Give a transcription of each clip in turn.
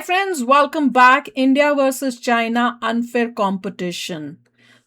Friends, welcome back. India versus China unfair competition.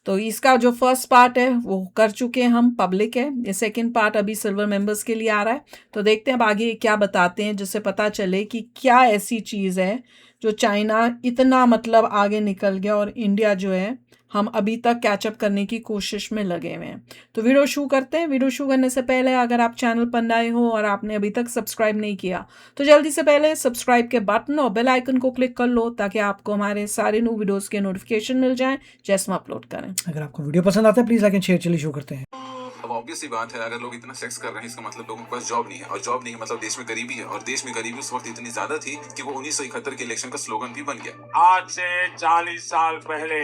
तो इसका जो फर्स्ट पार्ट है वो कर चुके हैं हम, पब्लिक है। ये सेकंड पार्ट अभी सिल्वर मेंबर्स के लिए आ रहा है। तो देखते हैं अब आगे क्या बताते हैं, जिससे पता चले कि क्या ऐसी चीज़ है जो चाइना इतना मतलब आगे निकल गया और इंडिया जो है हम अभी तक कैचअप करने की कोशिश में लगे हुए हैं। तो वीडियो शुरू करते हैं। वीडियो शुरू करने से पहले अगर आप चैनल पर नए हो और आपने अभी तक सब्सक्राइब नहीं किया तो जल्दी से पहले सब्सक्राइब के बटन और बेल आइकन को क्लिक कर लो, ताकि आपको हमारे सारे न्यू वीडियोस के नोटिफिकेशन मिल जाएं जैसे हम अपलोड करें। अगर आपको वीडियो पसंद आता है प्लीज लाइक एंड शेयर। चलिए शुरू करते हैं। अब ऑब्वियस सी बात है, अगर लोग इतना सेक्स कर रहे हैं इसका मतलब लोगों के पास जॉब नहीं है, और जॉब नहीं है मतलब देश में गरीबी है, और देश में गरीबी उस वक्त इतनी ज्यादा थी कि वो 1971 के इलेक्शन का स्लोगन भी बन गया। आज से 40 साल पहले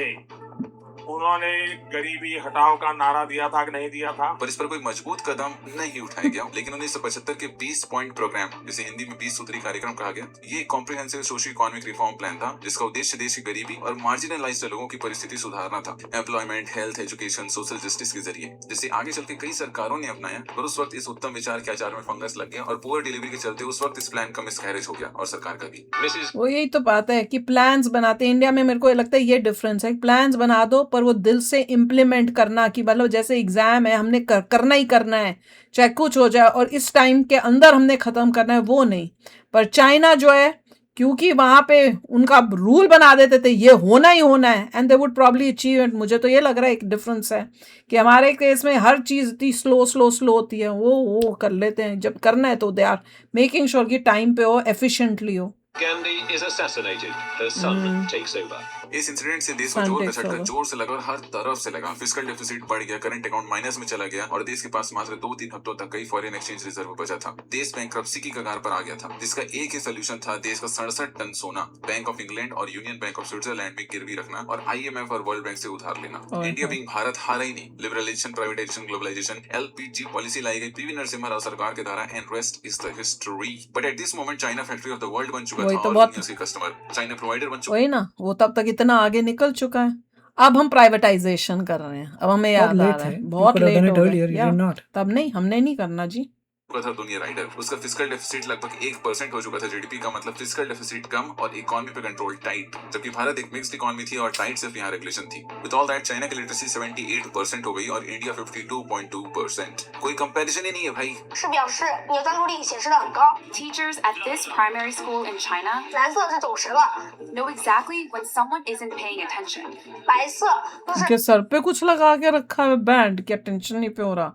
उन्होंने गरीबी हटाओ का नारा दिया था कि नहीं दिया था, पर इस पर कोई मजबूत कदम नहीं उठाया गया। लेकिन 1975 के 20 पॉइंट प्रोग्राम, जिसे हिंदी में 20 सूत्री कार्यक्रम कहा गया, ये comprehensive social economic reform plan था, जिसका उद्देश्य देश की गरीबी और मार्जिनलाइज्ड लोगों की परिस्थिति सुधारना था। Employment, health, education, social justice के जरिए, जिसे आगे चल के कई सरकारों ने अपनाया। पर उस वक्त इस उत्तम विचार के आचार में फंगस लग गया और पुअर डिलीवरी के चलते उस वक्त इस प्लान का मिसकैरेज हो गया, और सरकार का भी। वो यही तो बात है कि प्लान्स बनाते हैं इंडिया में। मेरे को लगता है ये डिफरेंस है, प्लान्स बना दो पर वो दिल से इम्प्लीमेंट करना, कि मतलब जैसे एग्जाम है, हमने करना ही करना है चाहे कुछ हो जाए, और इस टाइम के अंदर हमने खत्म करना है, वो नहीं। पर चाइना जो है, क्योंकि वहां पे उनका रूल बना देते थे ये होना ही होना है, and they would probably achieve it. मुझे तो ये लग रहा है एक डिफरेंस है कि हमारे केस में हर चीज इतनी स्लो होती है, वो कर लेते हैं। जब करना है तो दे आर मेकिंग श्योर कि टाइम पे हो, एफिशिएंटली हो। Gandhi is assassinated. Her son takes over. इस इंसिडेंट से देश को जोर का झटका जोर से लगा और हर तरफ से लगा। फिस्कल डेफिसिट बढ़ गया, करंट अकाउंट माइनस में चला गया, और देश के पास मात्र 2-3 हफ्तों तक कई फॉरेन एक्सचेंज रिजर्व बचा था। देश बैंकरप्सी की कगार पर आ गया था, जिसका एक ही सोल्यूशन था, देश का 67 टन सोना बैंक ऑफ इंग्लैंड और यूनियन बैंक ऑफ स्विट्जरलैंड में गिरवी रखना और IMF और वर्ल्ड बैंक से उधार लेना। इंडिया बीइंग भारत हारा ही नहीं। Liberalisation, privatisation, globalisation, LPG policy लाई गई PV नरसिम्हा राव सरकार के द्वारा, and rest is the history. But at this moment China factory of the world बन चुका था और दुनिया के कस्टमर चाइना प्रोवाइडर बन चुका। वही ना, वो तब तक इतना आगे निकल चुका है। अब हम प्राइवेटाइजेशन कर रहे हैं। अब हमें याद आ रहा है बहुत लेट हो गया। तब नहीं, हमने नहीं करना जी। था दुनिया राइडर। उसका फिस्कल डेफिसिट लगभग 1% हो चुका था GDP का, मतलब फिस्कल डेफिसिट कम और इकोनॉमी पे कंट्रोल टाइट। जबकि भारत एक मिक्स्ड इकोनॉमी थी और टाइट सिर्फ यहाँ रेगुलेशन थी। विद ऑल दैट चाइना की लिटरेसी 78% हो गई और इंडिया 52.2%। कोई कंपैरिजन ही नहीं है भाई। Teachers at this primary school in China know exactly when someone isn't paying attention. उनके सर पे कुछ लगा के रखा है बैंड, क्या टेंशन नहीं पे हो रहा।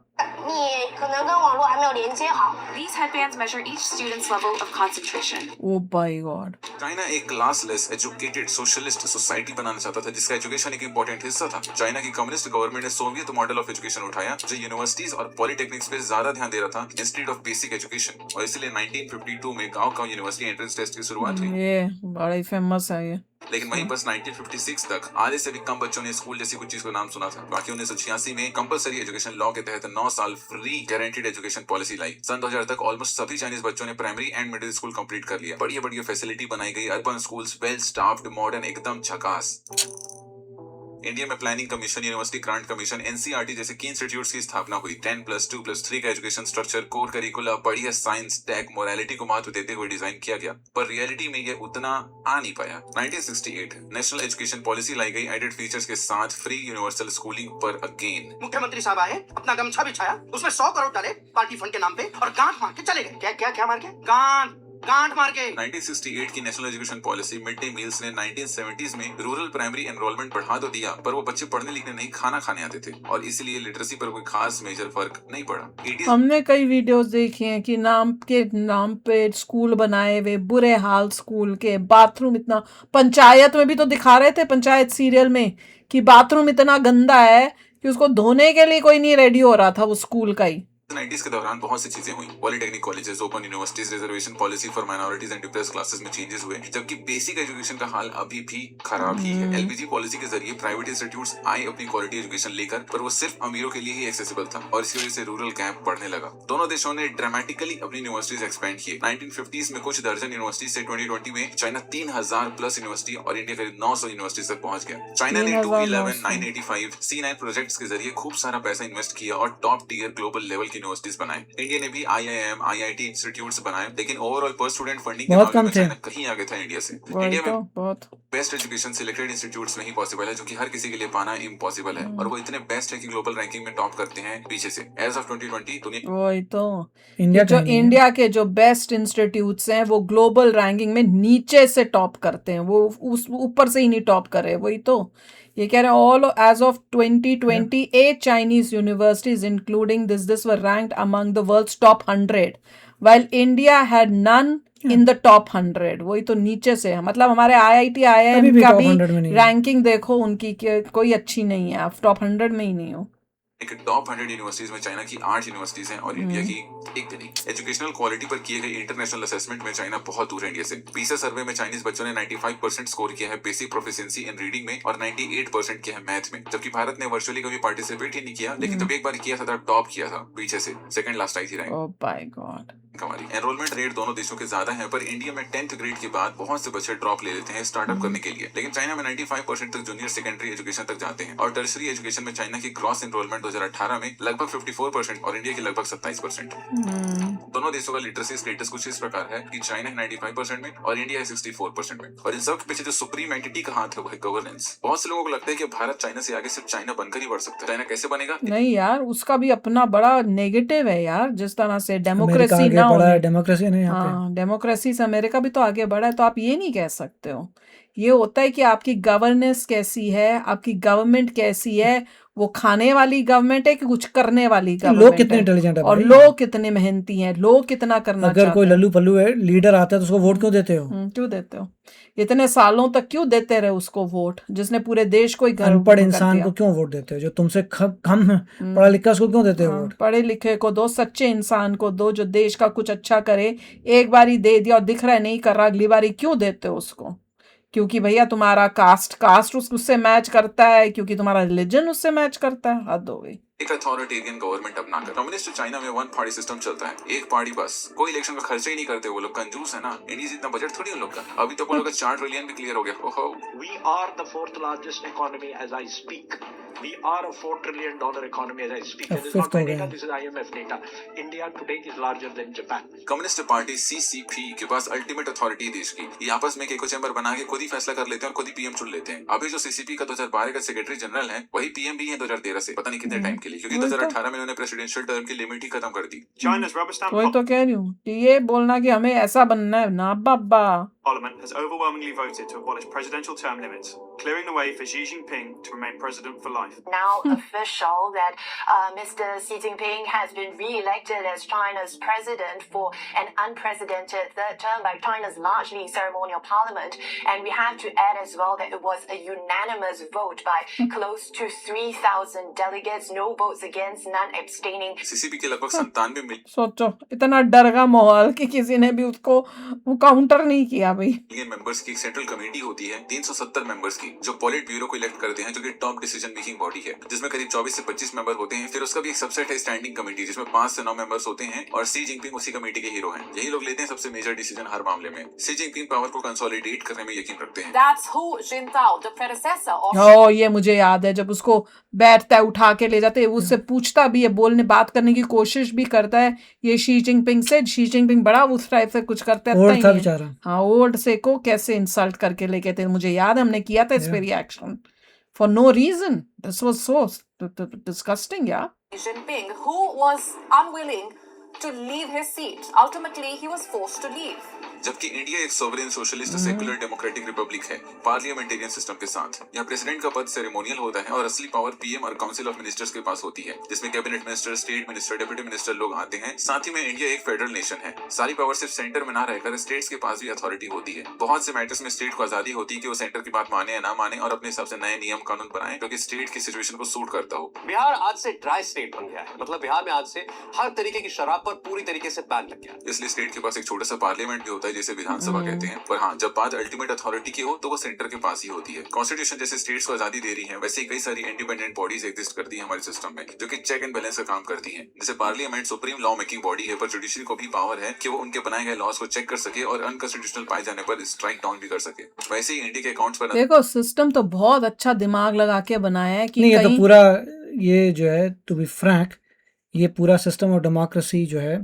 These headbands measure each student's level of concentration. Oh my God. China एक क्लासलेस एजुकेटेड सोशलिस्ट सोसाइटी बनाना चाहता था, जिसका एजुकेशन एक इंपॉर्टेंट हिस्सा था। चाइना की कम्युनिस्ट गवर्नमेंट ने सोवियत मॉडल ऑफ एजुकेशन उठाया, जो यूनिवर्सिटीज और पॉलिटेक्निक्स पे ज्यादा ध्यान दे रहा था इंस्टेड ऑफ बेसिक एजुकेशन, और इसलिए 1952 में गांव यूनिवर्सिटी एंट्रेंस टेस्ट की शुरुआत हुई। ये बड़ा ही फेमस है ये। लेकिन वहीं बस 1956 तक आधे से भी कम बच्चों ने स्कूल जैसी कुछ चीज का नाम सुना था। बाकी 1986 में कंपलसरी एजुकेशन लॉ के तहत 9 साल फ्री गारंटीड एजुकेशन पॉलिसी लाई। सन 2000 तक ऑलमोस्ट सभी चाइनीज बच्चों ने primary and middle school complete कर लिया। बढ़िया बढ़िया फैसिलिटी बनाई गई, urban schools well staffed, modern, एकदम झकास। इंडिया में planning commission, university grant commission, NCERT जैसे की इंस्टीट्यूट्स की स्थापना हुई। 10+2+3 का एजुकेशन स्ट्रक्चर, कोर करिकुला, बढ़िया साइंस, टेक, मोरालिटी को महत्व देते हुए डिजाइन किया गया, पर रियलिटी में ये उतना आ नहीं पाया। 1968 नेशनल एजुकेशन पॉलिसी लाई गई, एडेड फीचर्स के साथ फ्री यूनिवर्सल स्कूलिंग पर अगेन। मुख्यमंत्री साहब आए, अपना गमछा बिछाया, उसमें 100 करोड़ डाले पार्टी फंड के नाम पे और गांठ मार के चले गए। क्या मार के? गांठ मार के। 1968 की national education policy mid day meals ने 1970s में रूरल प्राइमरी एनरोलमेंट बढ़ा तो दिया, पर वो बच्चे पढ़ने लिखने नहीं, खाना खाने आते थे, और इसीलिए लिटरेसी पर कोई खास मेजर फर्क नहीं पड़ा। हमने कई वीडियोस देखी हैं कि नाम पे स्कूल बनाए हुए, बुरे हाल स्कूल के, बाथरूम इतना, पंचायत में भी तो दिखा रहे थे, पंचायत सीरियल में, कि बाथरूम इतना गंदा है कि उसको धोने के लिए कोई नहीं रेडी हो रहा था, वो स्कूल का ही। 90s के दौरान बहुत सी चीजें हुई। Polytechnic colleges, open universities, reservation policy for minorities and depressed classes में चेंजेस हुए, जबकि बेसिक एजुकेशन का हाल अभी भी खराब ही है। LPG पॉलिसी के जरिए प्राइवेट इंस्टीट्यूट्स आए अपनी क्वालिटी एजुकेशन लेकर, पर वो सिर्फ अमीरों के लिए ही एक्सेसिबल था, और इसकी वजह से रूरल गैप बढ़ने लगा। दोनों देशों ने ड्रामेटिकली अपनी यूनिवर्सिटीज एक्सपेंड किए। 1950s में कुछ दर्जन यूनिवर्सिटीज से 2020 में चाइना 3000 प्लस यूनिवर्सिटी और इंडिया करीब 900 यूनिवर्सिटीज तक पहुंच गया। चाइना ने 211, 985, C9 प्रोजेक्ट्स के जरिए खूब सारा पैसा इन्वेस्ट किया और टॉप टीयर ग्लोबल लेवल की यूनिवर्सिटीज बनाए। इंडिया ने भी IIM, IIT इंस्टीट्यूट्स बनाए, लेकिन ओवरऑल पर स्टूडेंट फंडिंग के बहुत मामले कम में थे। चाइना कहीं आगे था इंडिया से। वही इंडिया तो में बहुत बेस्ट एजुकेशन सिलेक्टेड इंस्टीट्यूट्स में ही पॉसिबल है, जो कि हर किसी के लिए पाना इम्पॉसिबल है, और वो इतने बेस्ट है कि ग्लोबल रैंकिंग में टॉप करते हैं पीछे से। एज ऑफ 2020 दुनिया वही तो इंडिया ये जो कहीं नहीं है। इंडिया के जो बेस्ट इंस्टीट्यूट्स हैं वो ग्लोबल रैंकिंग में नीचे से टॉप करते हैं, वो उस ऊपर से ही नहीं टॉप करे। वही तो ये कह रहे हैं all as of 2020 8 Chinese universities including this were ranked among the world's top 100 while India had none in the top 100। वही तो नीचे से है, मतलब हमारे IIT अभी IIM भी का टॉप भी 100 में नहीं है। रैंकिंग देखो उनकी कोई अच्छी नहीं है, आप टॉप 100 में ही नहीं हो। एक टॉप 100 यूनिवर्सिटीज में चाइना की 8 यूनिवर्सिटीज हैं और इंडिया की एक भी नहीं। एजुकेशनल क्वालिटी पर किए गए इंटरनेशनल असेसमेंट में चाइना बहुत दूर है इंडिया से। पीसा सर्वे में चाइनीज बच्चों ने 95% स्कोर किया है बेसिक प्रोफिशिएंसी इन रीडिंग में और 98% किया है मैथ में, जबकि भारत ने वर्चुअली कभी पार्टिसिपेट ही नहीं किया, लेकिन तब एक बार किया था, तब टॉप किया था पीछे से, सेकंड लास्ट आई थी रैंक ओह माय गॉड। हमारी। एनरोलमेंट रेट दोनों देशों के ज्यादा है, पर इंडिया में 10th ग्रेड के बाद बहुत से बच्चे ड्रॉप ले लेते हैं स्टार्टअप करने के लिए, लेकिन चाइना में 95% तक जूनियर सेकेंडरी एजुकेशन तक जाते हैं। और टर्सरी एजुकेशन में चाइना की ग्रॉस एनरोलमेंट 2018 में लगभग 54% और इंडिया की लगभग 27%। दोनों देशों का लिटरेसी स्टेटस कुछ इस प्रकार है कि चाइना है 95% में और इंडिया है 64% में। और इन सब के पीछे जो सुप्रीम एंटिटी का हाथ है वो है गवर्नेंस। बहुत से लोगों को लगता है कि भारत चाइना से आगे सिर्फ चाइना बनकर ही बढ़ सकता है। चाइना कैसे बनेगा? नहीं यार, उसका भी अपना बड़ा नेगेटिव है यार, जिस तरह से अमेरिका डेमोक्रेसी आगे ना बढ़ा है, होने। डेमोक्रेसी नहीं यहाँ पे। हाँ, डेमोक्रेसी से अमेरिका भी तो आगे बढ़ा है, तो आप ये नहीं कह सकते हो। ये होता है कि आपकी गवर्नेंस कैसी है, आपकी गवर्नमेंट कैसी है, वो खाने वाली गवर्नमेंट है कि कुछ करने वाली लोग गवर्नमेंट कितने है, इंटेलिजेंट है और भाई। लोग कितने मेहनती हैं, लोग कितना करना अगर कोई चाहते हैं। लल्लू पल्लू है लीडर आता है तो उसको वोट क्यों देते हो? क्यों देते हो? इतने सालों तक क्यों देते रहे उसको वोट, जिसने पूरे देश को ही अनपढ़ कर इंसान दिया। को क्यों वोट देते हो? जो तुमसे कम पढ़ा लिखा उसको क्यों देते हो हाँ, वोट? पढ़े लिखे को दो, सच्चे इंसान को दो, जो देश का कुछ अच्छा करे। एक बारी दे दिया और दिख रहा है नहीं कर रहा, अगली बारी क्यों देते हो उसको? क्योंकि भैया तुम्हारा कास्ट उससे मैच करता है, क्योंकि तुम्हारा रिलीजन उससे मैच करता है। हद हो गई। एक अथॉरिटेरियन गवर्नमेंट अपनाकर। कम्युनिस्ट चाइना में वन पार्टी सिस्टम चलता है, एक पार्टी बस। कोई इलेक्शन का खर्चा ही नहीं करते वो लोग, कंजूस है ना। इंडिया जितना बजट थोड़ी उन लोग का। अभी तो वो लोग का 4 ट्रिलियन भी क्लियर हो गया। ओहो, We are the fourth largest economy as I speak. We are a $4 trillion economy as I speak. And this is not fifth my हो गया। data, this is IMF data. India today is larger than Japan. Communist party CCP के पास ultimate authority देश की। ये आपस में एक echo chamber बना के खुद ही फैसला कर लेते हैं और खुद ही PM चुन लेते हैं। अभी जो CCP का 2012 का सेक्रेटरी जनरल है, वही PM भी है 2013 से, पता नहीं कितने टाइम के लिए, क्योंकि 2018 में उन्होंने प्रेसिडेंशियल टर्म की लिमिट ही खत्म कर दी। China's rubber stamp वही तो कह रही हूँ कि ये बोलना कि हमें ऐसा बनना है ना, बाबा। Parliament has overwhelmingly voted to abolish presidential term limits, clearing the way for Xi Jinping to remain president for life. Now official that Mr. Xi Jinping has been re-elected as China's president for an unprecedented third term by China's largely ceremonial parliament. And we have to add as well that it was a unanimous vote by close to 3,000 delegates, no votes against, none abstaining. CCP के लगभग 97 million सोचो, इतना डर का माहौल कि किसी ने भी उसको काउंटर नहीं किया भाई। मेंबर्स की एक सेंट्रल कमेटी होती है 370 मेंबर्स की, जो पॉलिट ब्यूरो को इलेक्ट करते हैं, जो कि टॉप डिसीजन मेकिंग बॉडी है, जिसमें करीब 24 से 25 मेंबर होते हैं। फिर उसका भी एक सबसेट है स्टैंडिंग कमेटी, जिसमें 5 से 9 मेंबर्स होते हैं, और सी जिनपिंग उसी कमेटी के हीरो हैं। यही लोग लेते हैं सबसे मेजर डिसीजन हर मामले में। सी जिनपिंग पावर को कंसोलिडेट करने में यकीन रखते हैं। That's Hu Jintao, the predecessor of ओ, ये मुझे याद है, जब उसको बैठता है उठा के ले जाते हैं, उससे पूछता भी है, बोलने बात करने की कोशिश भी करता है ये शी जिनपिंग से। शी जिनपिंग बड़ा उस टाइप से कुछ करता ओल्ड था है। बेचारा। हाँ, ओल्ड से को कैसे इंसल्ट करके लेके थे, मुझे याद है हमने किया था इस पे reaction for no reason. This was so disgusting यार। Xi Jinping, who was unwilling to leave his seat. Ultimately, he was forced to leave. जबकि इंडिया एक sovereign socialist secular democratic Republic है पार्लियामेंटेरियन सिस्टम के साथ। यहाँ president का पद ceremonial होता है और असली पावर पीएम और काउंसिल ऑफ मिनिस्टर्स के पास होती है, जिसमें cabinet minister, state minister, deputy minister लोग आते हैं। साथ ही में इंडिया एक फेडरल नेशन है। सारी पावर सिर्फ सेंटर में ना रहकर स्टेट्स के पास भी अथॉरिटी होती है। बहुत से मैटर्स में स्टेट को आजादी होती है कि वो सेंटर की बात माने या ना माने और अपने हिसाब से नए नियम कानून बनाए जो कि स्टेट की सिचुएशन को सूट करता हो। बिहार आज से ड्राई स्टेट बन गया है, मतलब बिहार में आज से हर तरीके की शराब पर पूरी तरीके से बैन लग गया। इसलिए स्टेट के पास एक छोटा सा पार्लियामेंट भी होता है, जिसे विधानसभा कहते हैं। पर हाँ, जब बात अल्टीमेट अथॉरिटी की हो तो वो सेंटर के पास ही होती है। कॉन्स्टिट्यूशन जैसे स्टेट्स को आजादी दे रही है, वैसे ही कई सारी इंडिपेंडेंट बॉडीज एग्जिस्ट करती है हमारे सिस्टम में, जो कि चेक एंड बैलेंस का काम करती हैं। जैसे parliament supreme law making body है, पर जुडिशरी को भी पावर है कि वो उनके बनाए गए लॉज को चेक कर सके और अनकॉन्स्टिट्यूशनल पाए जाने पर स्ट्राइक डाउन भी कर सके। वैसे ही इंडिया के अकाउंट्स पर देखो, सिस्टम तो बहुत अच्छा दिमाग लगा के बनाया है कि नहीं, ये तो कहीं पूरा, ये जो है टू बी फ्रैंक, ये पूरा सिस्टम ऑफ डेमोक्रेसी जो है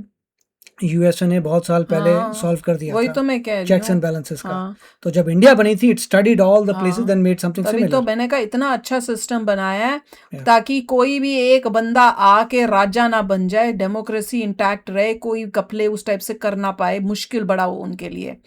यूएसए ने बहुत साल पहले हाँ, सॉल्व कर दिया वही था, तो मैं कह रही चेक्स एंड हूँ। बैलेंसेस का। हाँ, तो जब इंडिया बनी थी, it studied all the places हाँ, देन मेड समथिंग तभी तो सिमिलर। मैंने कहा इतना अच्छा सिस्टम बनाया है Yeah. ताकि कोई भी एक बंदा आके राजा ना बन जाए, डेमोक्रेसी इंटैक्ट रहे, कोई कपले उस टाइप से कर ना पाए, मुश्किल बड़ा हो उनके लिए।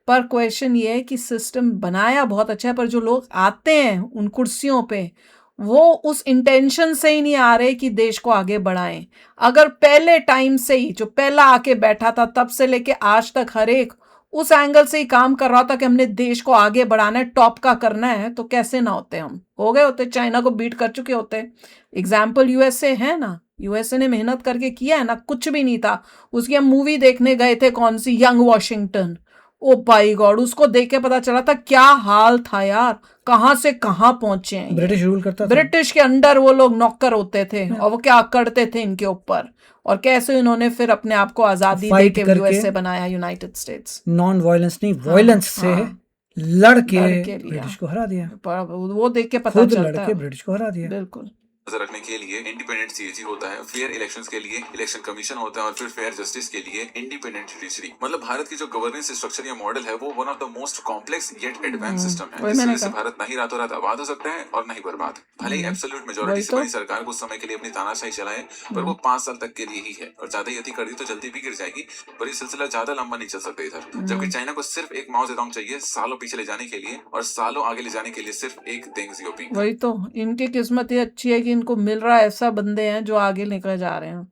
पर क्वेश्चन ये है कि सिस्टम बनाया बहुत अच्छा है, पर जो लोग आते हैं उन कुर्सियों पे, वो उस इंटेंशन से ही नहीं आ रहे कि देश को आगे बढ़ाएं। अगर पहले टाइम से ही जो पहला आके बैठा था तब से लेके आज तक हर एक उस एंगल से ही काम कर रहा था कि हमने देश को आगे बढ़ाना है, टॉप का करना है, तो कैसे ना होते, हम हो गए होते, चाइना को बीट कर चुके होते। एग्जाम्पल यूएसए है ना, यूएसए ने मेहनत करके किया है ना, कुछ भी नहीं था। उसकी हम मूवी देखने गए थे, कौन सी, young Washington. Oh by God, उसको देख के पता चला था क्या हाल था यार, कहाँ से कहाँ पहुंचे हैं ये। ब्रिटिश रूल करता था। ब्रिटिश के अंडर वो लोग नौकर होते थे और वो क्या करते थे इनके ऊपर, और कैसे इन्होंने फिर अपने आप को आजादी Fight देके करके, यूएसए बनाया, यूनाइटेड स्टेट्स। नॉन वायलेंस नहीं, वायलेंस से हाँ, लड़ के लड़के लिया। ब्रिटिश को हरा दिया, पर वो देख के पता खुद चलता लड़ है। के ब्रिटिश को हरा दिया। बिल्कुल। नजर रखने के लिए इंडिपेंडेंट सीएजी होता है, फेयर इलेक्शंस के लिए इलेक्शन कमीशन होता है, और फिर फेयर जस्टिस के लिए इंडिपेंडेंट जुडिशरी। मतलब भारत की जो गवर्नेंस स्ट्रक्चर या मॉडल है वो one of the most complex yet advance system है, वही जिसकी मैंने वजह से कहा। भारत नहीं रातों रात आबाद हो सकता है और नहीं बर्बाद। भले ही एब्सोल्यूट मेजोरिटी वही से तो। बनी सरकार कुछ समय के लिए अपनी तानाशाही चलाए, पर वो 5 साल तक के लिए ही है, और ज्यादा यति कर दी तो जल्दी भी गिर जाएगी, पर ये सिलसिला ज्यादा लंबा नहीं चल सकता इधर। जबकि चाइना को सिर्फ एक माओ जेडोंग चाहिए सालों पीछे ले जाने के लिए, और सालों आगे ले जाने के लिए सिर्फ एक देंग जियोपिंग। वही तो, इनकी किस्मत ये अच्छी है कि इनको मिल रहा है ऐसा बंदे हैं जो आगे निकल जा रहे हैं।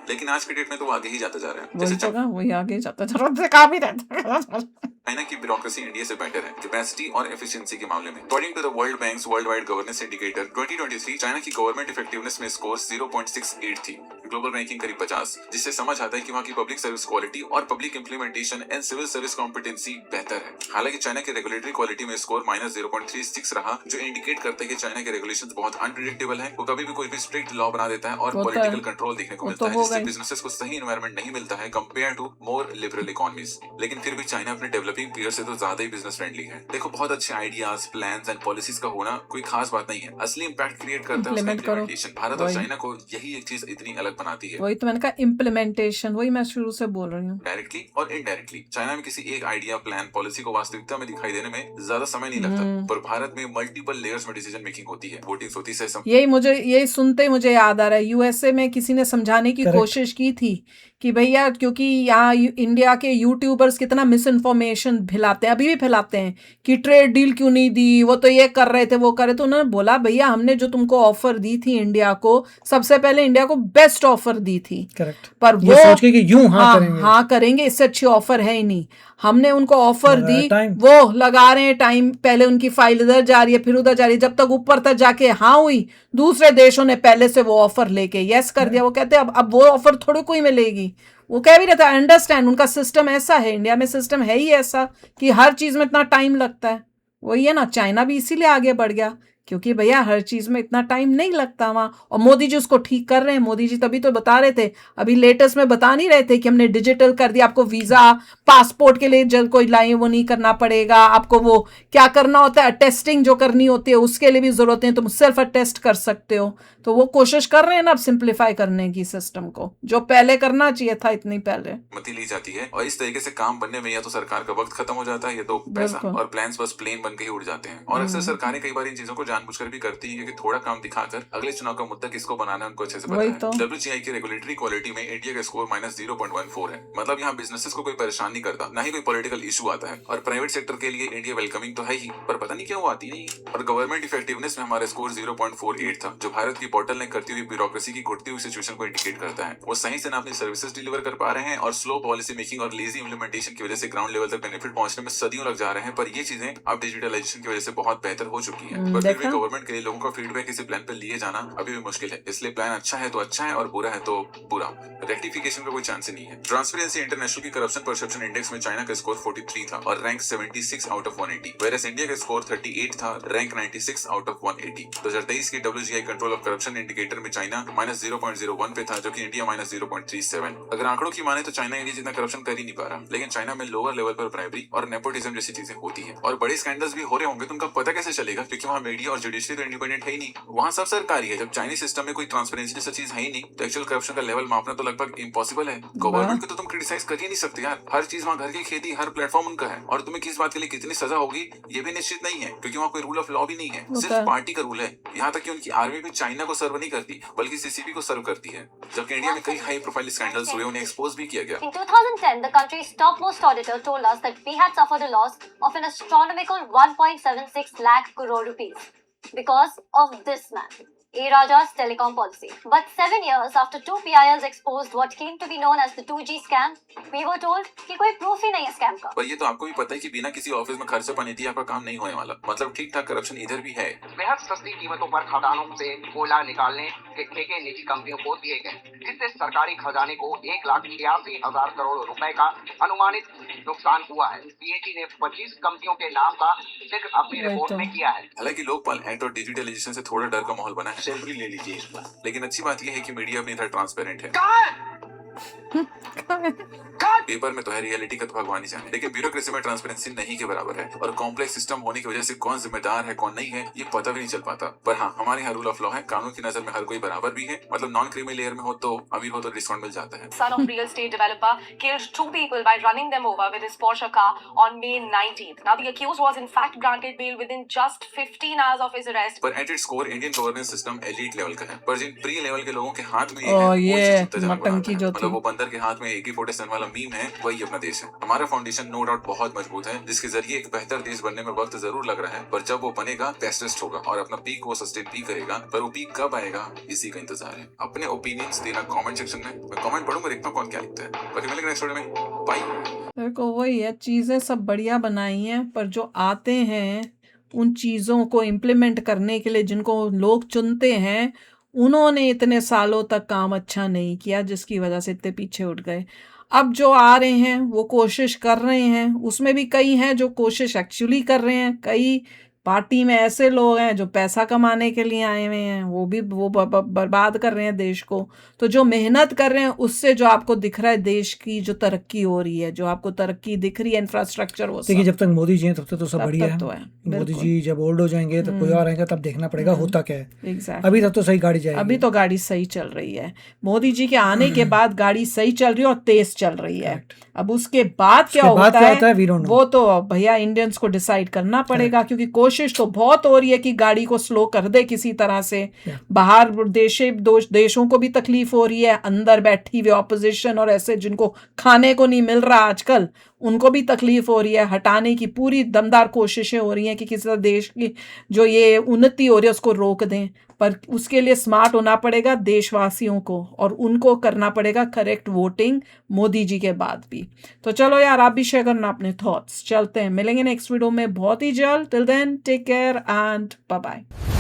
लेकिन आज के डेट में तो वो आगे ही जाता जा रहा है। वही जैसे तो कहा, वही आगे जाता जा रहा है, काम ही रहता है। चाइना की ब्यूरोक्रेसी इंडिया से बेटर है कैपेसिटी और एफिशिएंसी के मामले में। According to the World Bank's worldwide governance indicator 2023 China की गवर्नमेंट इफेक्टिवनेस में स्कोर 0.68 थी, ग्लोबल रैंकिंग करीब 50, जिससे समझ आता है कि वहाँ की पब्लिक सर्विस क्वालिटी और public implementation and civil service competency बेहतर है। हालांकि चाइना की रेगुलेटरी क्वालिटी में स्कोर -0.36 रहा, जो इंडिकेट करता है कि चाइना के रेगुलेशंस बहुत अनप्रेडिक्टेबल है। वो कभी भी कोई भी स्ट्रिक्ट लॉ बना देता है और होता है। पॉलिटिकल कंट्रोल देखने को वो मिलता तो है, होगा जिससे ही। बिजनेसेस को सही एनवायरनमेंट नहीं मिलता है compare to more liberal economies. लेकिन फिर भी चाइना अपने डेवलपिंग पीयर से तो ज्यादा ही बिजनेस फ्रेंडली है। देखो, बहुत अच्छे आइडियाज, प्लान्स एंड पॉलिसीज का होना कोई खास बात नहीं है, असली इंपैक्ट क्रिएट करता है उसका Implement करो। इम्प्लीमेंटेशन। भारत और वही। चाइना को यही एक चीज इतनी अलग बनाती है, वही तो मैंने कहा, इम्प्लीमेंटेशन, वही मैं शुरू से बोल रही हूँ। डायरेक्टली और इनडायरेक्टली। चाइना में किसी एक आइडिया, प्लान, पॉलिसी को वास्तविकता में दिखाई देने में ज्यादा समय नहीं लगता, पर भारत में मल्टीपल लेयर्स में डिसीजन मेकिंग होती है, वोटिंग होती है। यही सुनते ही मुझे याद आ रहा है, यूएसए में किसी ने समझाने की Correct. कोशिश की थी कि भैया, क्योंकि यहाँ इंडिया के यूट्यूबर्स कितना मिस इन्फॉर्मेशन फैलाते हैं, अभी भी फैलाते हैं कि ट्रेड डील क्यों नहीं दी, वो तो ये कर रहे थे, वो कर रहे थे। उन्होंने बोला, भैया हमने जो तुमको ऑफर दी थी इंडिया को, सबसे पहले इंडिया को बेस्ट ऑफर दी थी, करेक्ट, पर ये वो सोच के कि यूं हाँ करेंगे। हाँ करेंगे, इससे अच्छी ऑफर है ही नहीं। हमने उनको ऑफर लगाया दी, time। वो लगा रहे हैं टाइम, पहले उनकी फाइल इधर जा रही है, फिर उधर जा रही है, जब तक ऊपर तक जाके हाँ हुई, दूसरे देशों ने पहले से वो ऑफर लेके यस कर दिया। वो कहते हैं अब वो ऑफर थोड़ी कोई मिलेगी। वो कह भी रहता है, अंडरस्टैंड, उनका सिस्टम ऐसा है, इंडिया में सिस्टम है ही ऐसा कि हर चीज में इतना टाइम लगता है। वही है ना, चाइना भी इसीलिए आगे बढ़ गया, क्योंकि भैया हर चीज में इतना टाइम नहीं लगता वहां, और मोदी जी उसको ठीक कर रहे हैं। मोदी जी तभी तो बता रहे थे, अभी लेटेस्ट में बता नहीं रहे थे कि हमने डिजिटल कर दिया, आपको वीजा, पासपोर्ट के लिए जब कोई लाइन वो नहीं करना पड़ेगा, आपको वो क्या करना होता है, टेस्टिंग जो करनी होती है उसके लिए भी जरूरत है, तुम सेल्फ अटेस्ट कर सकते हो। तो वो कोशिश कर रहे हैं ना अब सिंप्लीफाई करने की सिस्टम को, जो पहले करना चाहिए था इतनी पहले। मती ली जाती है, और इस तरीके से काम बनने में या तो सरकार का वक्त खत्म हो जाता है, या तो पैसा, बिल्कुल। और प्लान्स बस प्लेन बन के ही उड़ जाते हैं। और अक्सर सरकारें कई बार इन चीजों को जानबूझकर भी करती है, क्योंकि थोड़ा काम दिखाकर अगले चुनाव का मुद्दा किसको बनाना है उनको अच्छे से पता वही है। तो। WGI की रेगुलेटरी क्वालिटी में इंडिया का स्कोर -0.14 है, मतलब यहाँ बिजनेसेस को कोई परेशान नहीं करता, ना ही कोई पॉलिटिकल इशू आता है। और प्राइवेट सेक्टर के लिए इंडिया वेलकमिंग तो है ही, पर पता नहीं क्यों आती नहीं। और गवर्नमेंट इफेक्टिवनेस में हमारा स्कोर 0.48 था, जो भारत की बोटल ने करती हुई ब्यूरोक्रेसी की घुटती हुई सिचुएशन को इंडिकेट करता है। वो सही से ना अपनी सर्विसेज डिलीवर कर पा रहे हैं, और स्लो पॉलिसी मेकिंग और लेजी इंप्लीमेंटेशन की वजह से ग्राउंड लेवल तक बेनिफिट पहुंचने में सदियों लग जा रहे हैं। पर ये चीजें अब डिजिटलाइजेशन की वजह से बहुत बेहतर हो चुकी है। पर फिर भी देखा? गवर्नमेंट के लिए लोगों का फीडबैक किसी प्लान पर लिए जाना अभी भी मुश्किल है। इसलिए प्लान अच्छा है तो अच्छा है, और बुरा है तो बुरा, रेक्टिफिकेशन का कोई चांस ही नहीं है। ट्रांसपेरेंसी इंटरनेशनल की करप्शन परसेप्शन इंडेक्स में चाइना का स्कोर 43 था और rank 76 out of 180, whereas India का स्कोर 38 था, रैंक 96 आउट ऑफ 180। 2023 की WGI control of corruption indicator में चाइना -0.01 पे था, जो कि इंडिया -0.37। अगर आंकड़ों की माने तो चाइना इंडिया जितना करप्शन कर ही नहीं पा रहा, लेकिन चाइना में लोअर लेवल पर ब्राइबरी और नेपोटिज्म जैसी चीजें होती है, और बड़े स्कैंडल्स भी हो रहे होंगे, तो उनका पता कैसे चलेगा? क्योंकि वहाँ मीडिया और जुडिशरी तो इंडिपेंडेंट है ही नहीं, वहाँ सब सरकारी है। जब चाइनीज सिस्टम में कोई ट्रांसपेरेंसी जैसा चीज है ही नहीं, तो एक्चुअल करप्शन का लेवल मापना तो लगभग इम्पॉसिबल है। गवर्नमेंट को तो तुम क्रिटिसाइज कर ही नहीं सकते यार, हर चीज वहाँ घर की खेती, हर प्लेटफॉर्म उनका है, और तुम्हें किस बात के लिए कितनी सजा होगी ये भी निश्चित नहीं है, क्योंकि वहाँ कोई रूल ऑफ लॉ भी नहीं है, सिर्फ पार्टी का रूल है। यहाँ तक कि उनकी आर्मी भी चाइना को सर्व नहीं करती, बल्कि सीसीपी को सर्व करती है। जबकि इंडिया में कई हाई प्रोफाइल स्कैंडल्स हुए, उन्हें एक्सपोज भी किया गया। In 2010, the country's topmost auditor told us that we had suffered a loss of an astronomical 1.76 lakh crore rupees because of this man, A. Raja's telecom policy. But 7 years after two PILs exposed what came to be known as the 2G scam, we were told कि कोई proof ही नहीं है scam का। पर ये तो आपको भी पता है कि बिना किसी ऑफिस में खर्च पानी दिए आपका काम नहीं होने वाला। मतलब ठीक ठाक करप्शन इधर भी है। बेहद सस्ती कीमतों पर खदानों से कोयला निकालने के ठेके निजी कंपनियों को दिए गए, जिससे सरकारी खजाने को 1,86,000 करोड़ रुपए का अनुमानित नुकसान हुआ है। पीएटी ने 25 कंपनियों के नाम का जिक्र अपनी रिपोर्ट में किया है। हालांकि लोकपाल एक्ट और डिजिटलाइजेशन से थोड़ा डर का माहौल बना है, सैलरी ले लीजिए इस बार। लेकिन अच्छी बात यह है कि मीडिया अपनी तरह ट्रांसपेरेंट है। पेपर में तो है, रियलिटी का तो भगवान ही जाने। लेकिन ब्यूरोक्रेसी में ट्रांसपेरेंसी नहीं के बराबर है, और कॉम्प्लेक्स सिस्टम होने की वजह से कौन जिम्मेदार है कौन नहीं है ये पता भी नहीं चल पाता। पर हाँ, हमारे यहाँ रूल ऑफ लॉ है, कानून की नजर में हर कोई बराबर भी है। मतलब नॉन क्रीमी लेयर में हो तो अमीर हो तो डिस्काउंट मिल जाता है। Son of real estate developer killed 2 people by running them over with his Porsche car on May 19th. Now the accused was in fact granted bail within just 15 hours of his arrest. पर at its core Indian governance system elite level का है, पर जिन pre level के लोगों के हाथ में मतलब वो बंदर के हाथ में AK-47 वाला मीम है, वही अपना देश है। हमारा फाउंडेशन नो डाउट बहुत मजबूत है, जिसके जरिए एक बेहतर देश बनने में वक्त जरूर लग रहा है, पर जब वो बनेगा बेस्टेस्ट होगा और अपना पीक वो सस्टेन भी करेगा। पर वो पीक कब आएगा इसी का इंतजार है। अपने ओपिनियंस देना कमेंट सेक्शन में, मैं कमेंट पढ़ूंगा, देखता हूं कौन क्या लिखता है। बाकी मिलेंगे नेक्स्ट वीडियो में, बाय। देखो वही है, चीजें सब बढ़िया बनाई हैं, पर जो आते हैं उन चीजों को इम्प्लीमेंट करने के लिए जिनको लोग चुनते हैं, उन्होंने इतने सालों तक काम अच्छा नहीं किया, जिसकी वजह से इतने पीछे उठ गए। अब जो आ रहे हैं वो कोशिश कर रहे हैं, उसमें भी कई हैं जो कोशिश एक्चुअली कर रहे हैं, कई पार्टी में ऐसे लोग हैं जो पैसा कमाने के लिए आए हुए हैं, वो भी बर्बाद कर रहे हैं देश को। तो जो मेहनत कर रहे हैं उससे जो आपको दिख रहा है देश की जो तरक्की हो रही है, जो आपको तरक्की दिख रही है, इंफ्रास्ट्रक्चर, वो देखिए जब तक मोदी जी हैं तब तक तो सब बढ़िया है। तो है मोदी जी जब ओल्ड हो जाएंगे तब कोई और आएगा, तब देखना पड़ेगा होता क्या है। एग्जैक्टली, अभी तक तो सही गाड़ी जाएगी, अभी तो गाड़ी सही चल रही है। मोदी जी के आने के बाद गाड़ी सही चल रही है और तेज चल रही है। अब उसके बाद क्या होता है वो तो भैया इंडियंस को डिसाइड करना पड़ेगा, क्योंकि कोशिश तो बहुत हो रही है कि गाड़ी को स्लो कर दे किसी तरह से। बाहर देशों को भी तकलीफ हो रही है, अंदर बैठी हुई ऑपोजिशन और ऐसे जिनको खाने को नहीं मिल रहा आजकल, उनको भी तकलीफ हो रही है। हटाने की पूरी दमदार कोशिशें हो रही हैं कि किसी देश की जो ये उन्नति हो रही है उसको रोक दें। पर उसके लिए स्मार्ट होना पड़ेगा देशवासियों को, और उनको करना पड़ेगा करेक्ट वोटिंग मोदी जी के बाद भी। तो चलो यार, आप भी शेयर करना अपने थॉट्स। चलते हैं, मिलेंगे नेक्स्ट वीडियो में बहुत ही जल्द। Till then take care and bye bye.